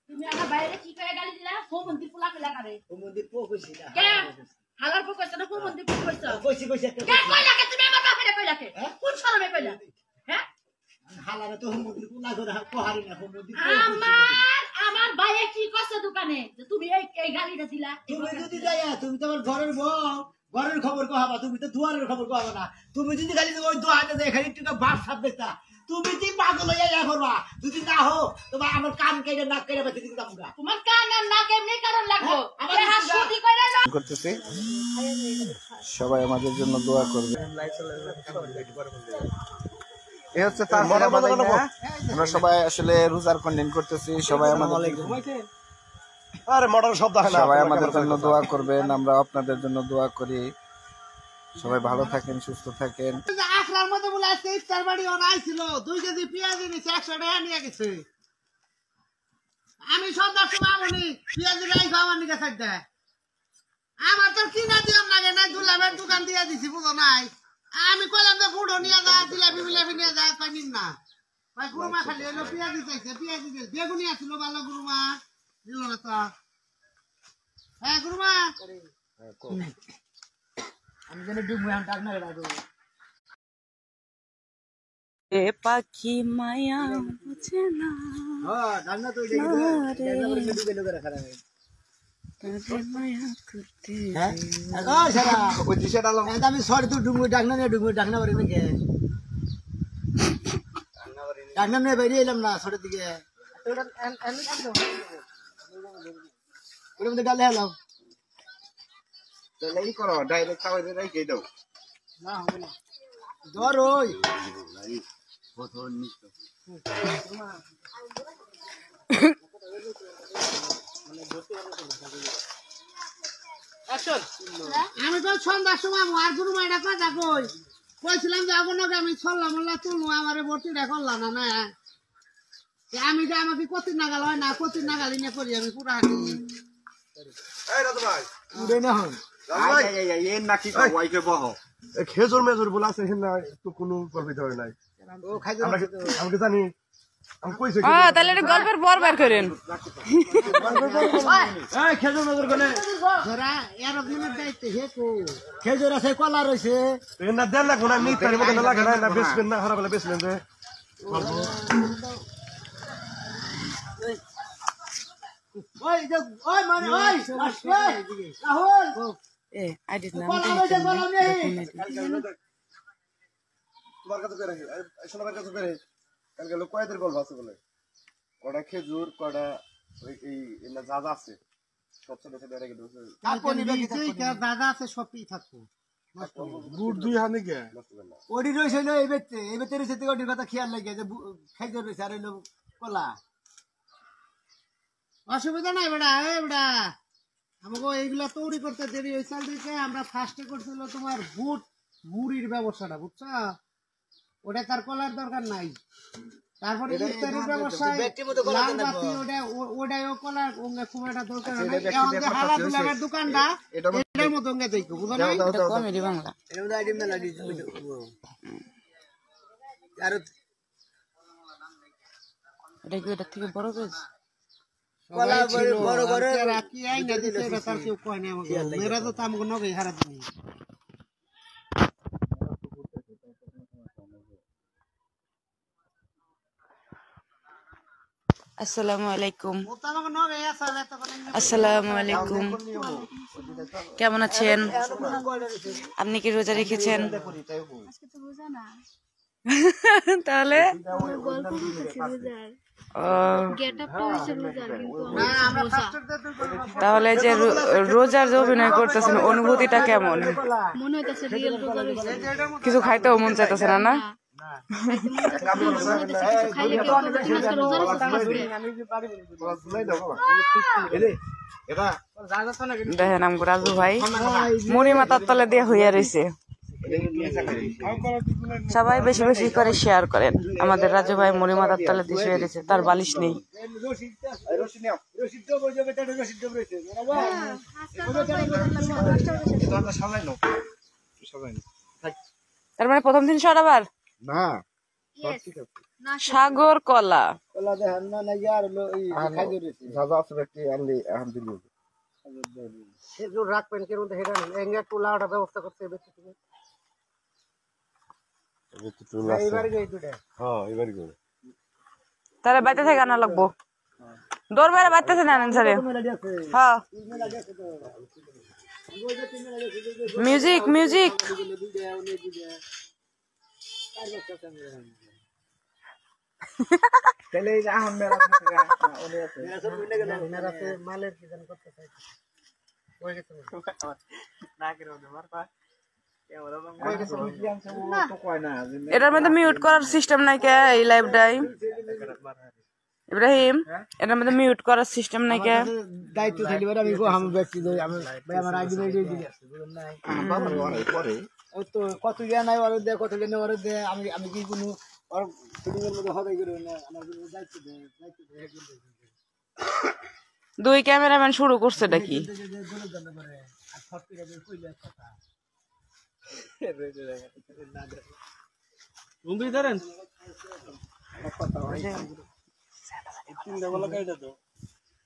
তুমি আমার বাইরে কি করে গালি দিলা? কোন মন্দির পোলা কইলা করে? কোন মন্দির পো কইছি না। কে? হালার পো কইছ না কোন মন্দির পো কইছ? কইছি একটা। কে কইলা কে তুমি আমার বাপরে কইলা কে? কোন শরমে কইলা? হ্যাঁ? হালারে তো মন্দির পোলা করে কোহারি না কোন মন্দির আমার বাইরে কি কইছ দোকানে? যে তুমি এই গালিটা দিলা? তুমি যদি যাইয়া তুমি তো আমার ঘরের বউ ঘরের খবর কহাবা তুমি তো দুয়ারের খবর কহাবা না তুমি যদি খালি ওই দোয়ানে যে এখানে একটু বাস সাপ দেখতা তুমি কি পাগল হইয়া ইয়া করবা যদি না হো তোমার আমার কান কেটে নাক কেটে বেঁধে দিতে যাবো তোমার কান আর নাক এমনি কারণ লাগবো আমার হাসুদি কইরা না করতেছি সবাই আমাদের জন্য দোয়া করবে এই হচ্ছে তারপরে আমরা সবাই আসলে রোজার কন্টেন্ট করতেছি সবাই আমাদের আরে মডার্ন শব্দ হয় না সবাই আমাদের জন্য দোয়া করবেন আমরা আপনাদের জন্য দোয়া করি সবাই ভালো থাকেন সুস্থ থাকেন আখড়ার মধ্যে বলে আজকে ইফতার বাড়ি অনাইছিল 2 কেজি পেঁয়াজ এনেছে 100 টাকা নিয়ে গেছে আমি সন্ধ্যার সময় আমনি পেঁয়াজ রাই খাওয়ার নিকে থাকতে আমার তো কিনা দিও লাগে না দুলাবের দোকান দিয়ে দিছি বুঝো নাই আমি কইলাম যে ফুড়ো নিয়ে যা জিলাপি মিলাপি নিয়ে যা পাইনি না ভাই গুরুমা খালি হলো পেঁয়াজ দিতেছে পেঁয়াজ দিতে বেগুনি আছিল ভালো গুরুমা দিল না তো হ্যাঁ গুরুমা আমি জানি ডুবু আমি টাক না রাখবো এ পাখি মায়া বুঝে না হ্যাঁ ডান্না তো ডান্না ডুবে লোক রাখা রে তাদের মায়া করতে হ্যাঁ ও সারা ওই দিশে ডালো আমি সরি তো ডুবু ডাকনা বাড়ি নাকি ডাকনা নিয়ে বেরিয়ে এলাম না সরের দিকে ওর মধ্যে ডালে হেলাও তাহলে এই করো ডাইরেক্ট খাওয়াই দিয়ে রেখে দাও না হবে না জ্বর ওই আমি তো সন্ধ্যার সময় আর গুরু মাইটা কথা কই কইছিলাম যে আপনাকে আমি ছল্লা মোল্লা তুলু আমারে ভর্তিটা করলাম না না আমি যে আমাকে কতি নাগাল হয় না কতি নাগাল নিয়ে করি আমি পুরা হাঁটি এই রাজু ভাই উড়ে না হন এই নাকি ওয়াইকে বহ খেজুর মেজুর বলে আছে না তো কোনো গল্প হয় নাই ও খাইতে আমি কি জানি আমি কইছি তাহলে এটা গল্পের পর বের করেন এই খেজুর মেজুর কোনে জরা এর অভিনয় দাইতে হে কো খেজুর আছে কলা রইছে না দেন না কোন আমি তার মধ্যে লাগে না বেসবেন না হারা বলে বেসবেন যে ওই যে ওই মানে ওই আসবে রাহুল I did not কলা রইছে কলা নেই তোমার কাছে করে শোনাবার কাছে করে কালকে লোক কয়দের গল্প আছে বলে কটা খেজুর কটা এই না যা যা আছে সব ছোট ছোট রেখে দিয়েছে কালকে নিয়েছি দাদা আছে সবই থাকবো গুড় দুই হাতে কে ওডি রইছে না এই বেতে রইছে তো ওডি কথা খেয়াল লাগে যে খাইতে রইছে আর এলো কলা অসুবিধা নাই বেটা এই বেটা আমাকে এইগুলা তৈরি করতে দেরি হয়েছে দিকে আমরা ফার্স্টে করছিল তোমার বুট মুড়ির ব্যবসাটা বুঝছো ওটা তার কলার দরকার নাই তারপরে ইফতারের ব্যবসায় লাল বাতি ওটাও কলার খুব একটা দরকার নাই এখন যে হালা দুলাবের দোকানটা এটার মতো দেখো বুঝো না কমেডি বাংলা এর মধ্যে আইটেম মেলা দিছি আর এটা কি এটা থেকে বড় পেয়েছে কলা বড় বড় কি আই না দিছে এটা তার কেউ কয় না আমাকে মেরা তো আমাকে নগে হারা দিই আসসালামু আলাইকুম ওটা আমাকে নগে আসলে তো আসসালামু আলাইকুম কেমন আছেন আপনি কি রোজা রেখেছেন আজকে তো রোজা না তাহলে গল্প করতেছি রোজার গেটআপটা হইছে রোজার কিন্তু না আমরা রোজা তাহলে যে রোজার যে অভিনয় করতেছেন অনুভূতিটা কেমন মনে হইতাছে রিয়েল রোজা হইছে কিছু খাইতেও মন চাইতেছে না না দেখেন আমগো রাজু ভাই মুড়ি মাথার তলে দিয়ে হইয়া রয়েছে সবাই বেশি বেশি করে শেয়ার করেন আমাদের রাজু ভাই মুড়ি মাথার তলে দিয়ে শুয়ে রয়েছে তার বালিশ নেই তার মানে প্রথম দিন সরাবার না সাগর কলা ওলা দেখান না না ইয়ার হলো এই খাইজুর রয়েছে যা যা আছে একটি আনলি এখন দিলি খেজুর রাখবেন কেন হেরা এঙ্গে টুলা ওটা ব্যবস্থা করতে হবে তুমি এইবার গই দুটা হ্যাঁ এবারই করে তাহলে বাইতে থেকে আনা লাগবো দৌড় মেরে বাইতেছে না স্যারে হ্যাঁ মিউজিক মিউজিক তাহলে এই এখন মেলা মালের কি জান করতে চাই এটার মধ্যে মিউট করার সিস্টেম নাই কে এই লাইভটাই ইব্রাহিম এটার মধ্যে মিউট করার সিস্টেম নাই কে দায়িত্ব থাকলে আমি আমি ব্যক্তি আমি ভাই আমার আইডি দিয়ে দিয়েছি বুঝুন নাই পরে ও তো কত জ্ঞান নাই ওর দে কত জ্ঞান ওর দে আমি কি কোনো আর ফিলিংয়ের মধ্যে হবে করে না আমার দায়িত্ব দে দুই ক্যামেরাম্যান শুরু করছে নাকি আর সব কিছু কইলে কথা মুম্বই ধরেন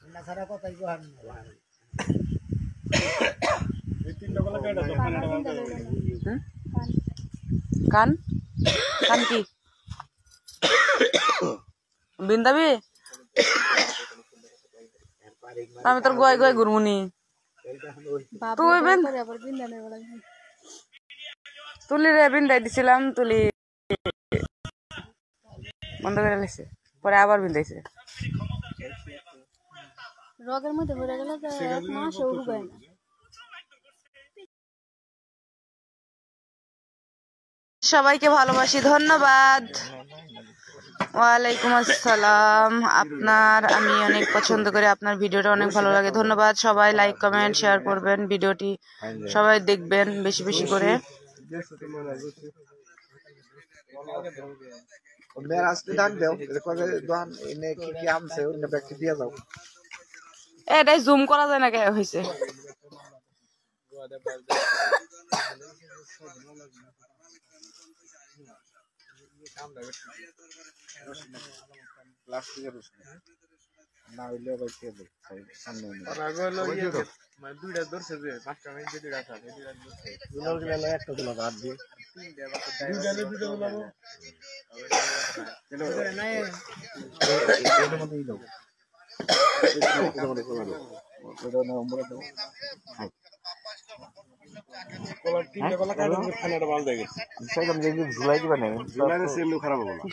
না সারা কথাই কহান কান কান কি বিন্দাবি আমি তোর গয় গয় ঘুরমুনি তুই তুলি রে বিন্দাই দিছিলাম তুলি বন্ধ করে লেছে পরে আবার বিন্দাইছে রগের মধ্যে ভরে গেলে তো এক মাসও উগায় না সবাইকে ভালোবাসি ধন্যবাদ ওয়ালাইকুম আসসালাম আপনার আমি অনেক পছন্দ করি আপনার ভিডিওটা অনেক ভালো লাগে ধন্যবাদ সবাই লাইক কমেন্ট শেয়ার করবেন ভিডিওটি সবাই দেখবেন বেশি বেশি করে এটাই জুম করা যায় না কে হয়েছে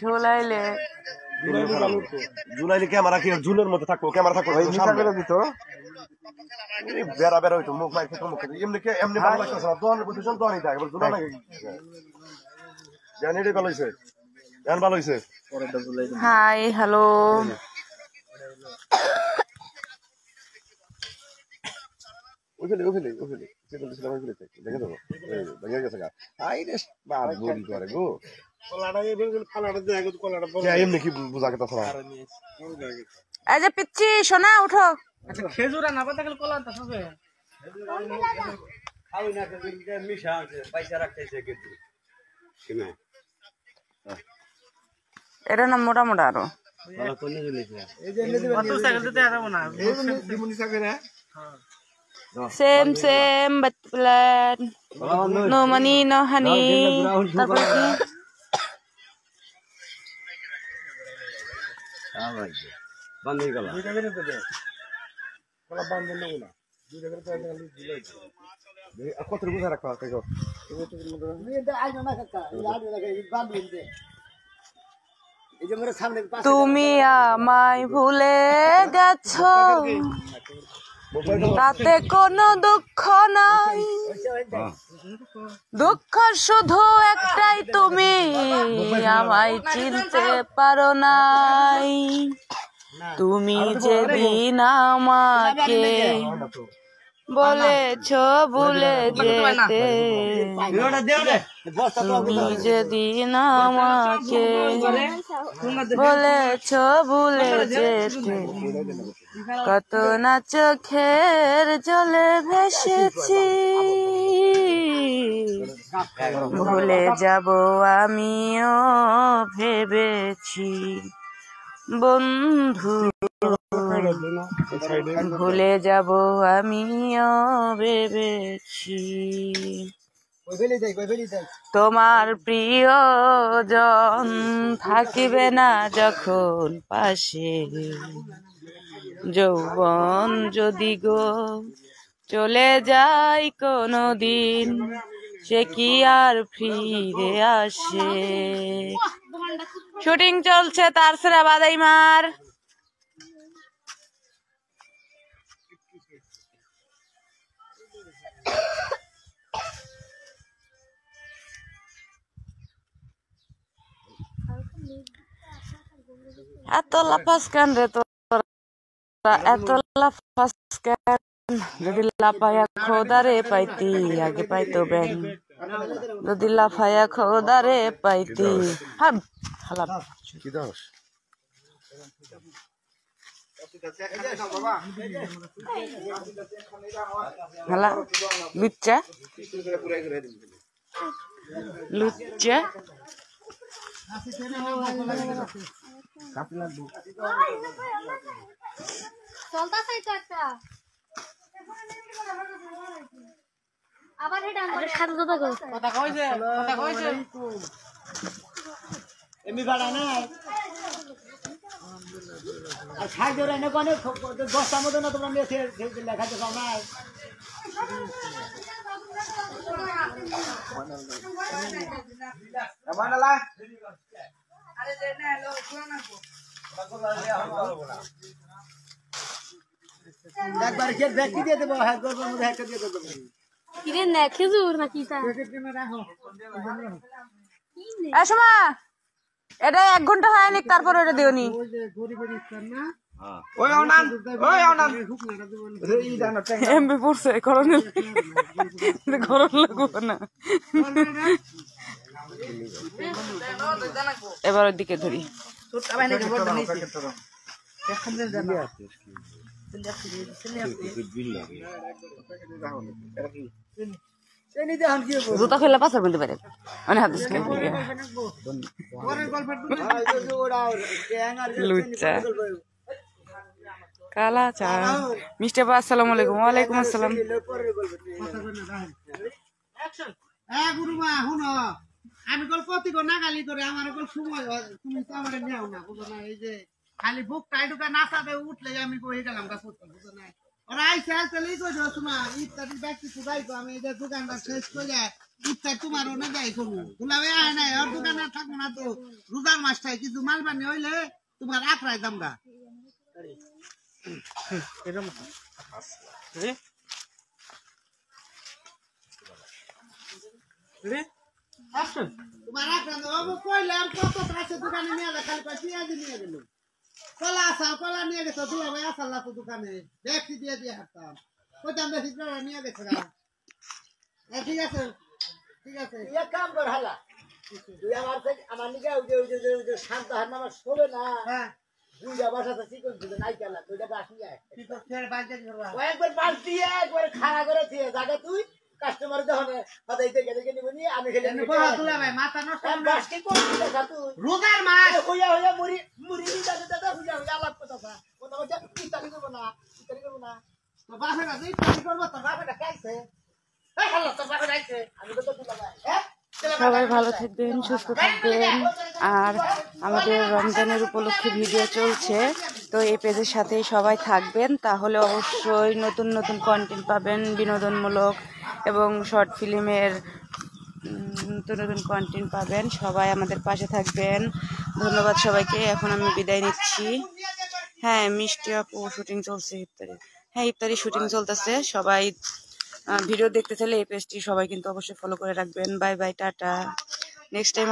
ঝোলাইলে জুলাইলে ক্যামেরা কি জুলের মধ্যে থাকবো ক্যামেরা থাকবো দিত বেড়া বেড়া হইতো মুখ মাইর মুখ এমনি এমনি ভালো লাগতেছে না দোকানের পজিশন তো অনেক থাকে জুলা লাগে জানি রে ভালো হইছে জান ভালো হইছে হাই হ্যালো ওইখানে দেখে দেবো ভেঙে গেছে গা আই রে বাপ বুড়ি করে গো এমনি কি বুঝা কথা এই যে পিচ্ছি সোনা উঠো আচ্ছা খেজুর না পাতা গেল কলা তো হবে খাই না মিশা আছে পয়সা রাখতেছে কিন্তু কিনা এটা না মোটা মোটা আরো এই যে দিবেন কত সাইকেল দিতে আরাম না দিমুনি সাগরে same same but plan no money no honey তারপর কি বান্ধি গলা কত বুঝা রাখা তুমি আমায় ভুলে গেছো তাতে কোনো দুঃখ নাই দুঃখ শুধু একটাই তুমি আমায় চিনতে পারো নাই তুমি যেদিন আমাকে বলেছো ভুলে যেতে তুমি যেদিন আমাকে বলেছো ভুলে যেতে কত না চোখের জলে ভেসেছি ভুলে যাব আমিও ভেবেছি বন্ধু ভুলে যাব আমিও ভেবেছি তোমার প্রিয়জন থাকিবে না যখন পাশে যৌবন যদি গো চলে যায় কোনো দিন সে কি আর ফিরে আসে। শুটিং চলছে তারছাড়া বাদাই মার। এত লাফাস কেন রে তোরা, এত লাফাস কেন? যদি লাফায়া খোদারে পাইতি আগে পাইতো ব্যাং, যদি লাফায়া খোদারে পাইতি। কি দোষ হালা লুচ্চা লুচ্চা চলতাছে তো একটা আবার হেডা আমার সাথে কথা কই কথা কইছে এমনি বাড়া নাই আর খাই ধরে এনে কোনে 10টা মতো না তোমরা নিয়ে লেখাতে পাও না। একবার খেয়ে ব্যক্তি দিয়ে দেবো, হ্যাঁ গরমের মধ্যে একটা দিয়ে দেবো। কিরে না খেজুর নাকি তা সমা এটা 1 ঘন্টা হয়নি, তারপর ওটা দিওনি। এমবি পড়ছে গরম লাগবে না। এবার ওই দিকে ধরি। জুতা খেলে পাশে বলতে পারে মানে হাত লুচ্চা কালা চা মিষ্টি আপা আসসালামু আলাইকুম। ওয়ালাইকুম আসসালাম। আমি কল কত না গালি করে আমার কল সময় তুমি তো আমার নেও না বুঝো না। এই যে খালি বুক টাইটুকা নাচাতে উঠলে আমি কই গেলাম গা করতে বুঝো না। ওরা আইসে আসলেই কই দাও তোমার ইত্যাদি ব্যক্তি সুদাই তো আমি এই যে দোকানটা শেষ করে ইত্যাদি তোমার ওনে যাই করবো দুলাবে আয় নাই ওর দোকানে থাকবো না তো রোজার মাসটাই কিছু মালবানি হইলে তোমার আখড়াই দাম গা তোমার আখড়া কইলাম কত আছে দোকানে নিয়ে যা খালি পেঁয়াজ নিয়ে গেল কলা আসাল কলা নিয়ে গেছো দুলা ভাই আসাল তো দোকানে দেখি দিয়ে দিয়ে হাঁটতাম কইতাম দেখি নিয়ে গেছে গা। ঠিক আছে ঠিক আছে এক কাম কর হালা তুই আমার নিকে ওই যে শান্ত হার নামা শোবে না। হ্যাঁ দুইটা বাসাতে কি করছিস নাই কেলা দুইটা গাছ নিয়ে আয় কি তো ফের বাজে করবা ও একবার বালতি একবার খাড়া করে দিয়ে জায়গা তুই কাস্টমার যখন হদাইতে গেলে নিব নি আমি খেলে নিব তুলা ভাই মাথা নষ্ট বাস কি করছিস দেখা তুই রোজার মাস হইয়া হইয়া মুড়ি মুড়ি দাদা দাদা হইয়া হইয়া আলাপ কথা কথা কথা কি তারি করব না তো বাসা না তুই কি করব তোর বাসাটা খাইছে এই হলো তোর বাসা খাইছে আমি তো তুলা ভাই হ্যাঁ সবাই ভালো থাকবেন, সুস্থ থাকবেন। আর আমাদের রমজানের উপলক্ষে ভিডিও চলছে, তো এই পেজের সাথেই সবাই থাকবেন, তাহলে অবশ্যই নতুন নতুন কন্টেন্ট পাবেন বিনোদনমূলক এবং শর্ট ফিল্মের নতুন নতুন কন্টেন্ট পাবেন। সবাই আমাদের পাশে থাকবেন। ধন্যবাদ সবাইকে। এখন আমি বিদায় নিচ্ছি। হ্যাঁ মিষ্টি আপু শুটিং চলছে ইফতারি, হ্যাঁ ইফতারি শুটিং চলতেছে। সবাই ভিডিও দেখতে চাইলে এই পেজটি সবাই কিন্তু অবশ্যই ফলো করে রাখবেন। Bye bye, tata. Next time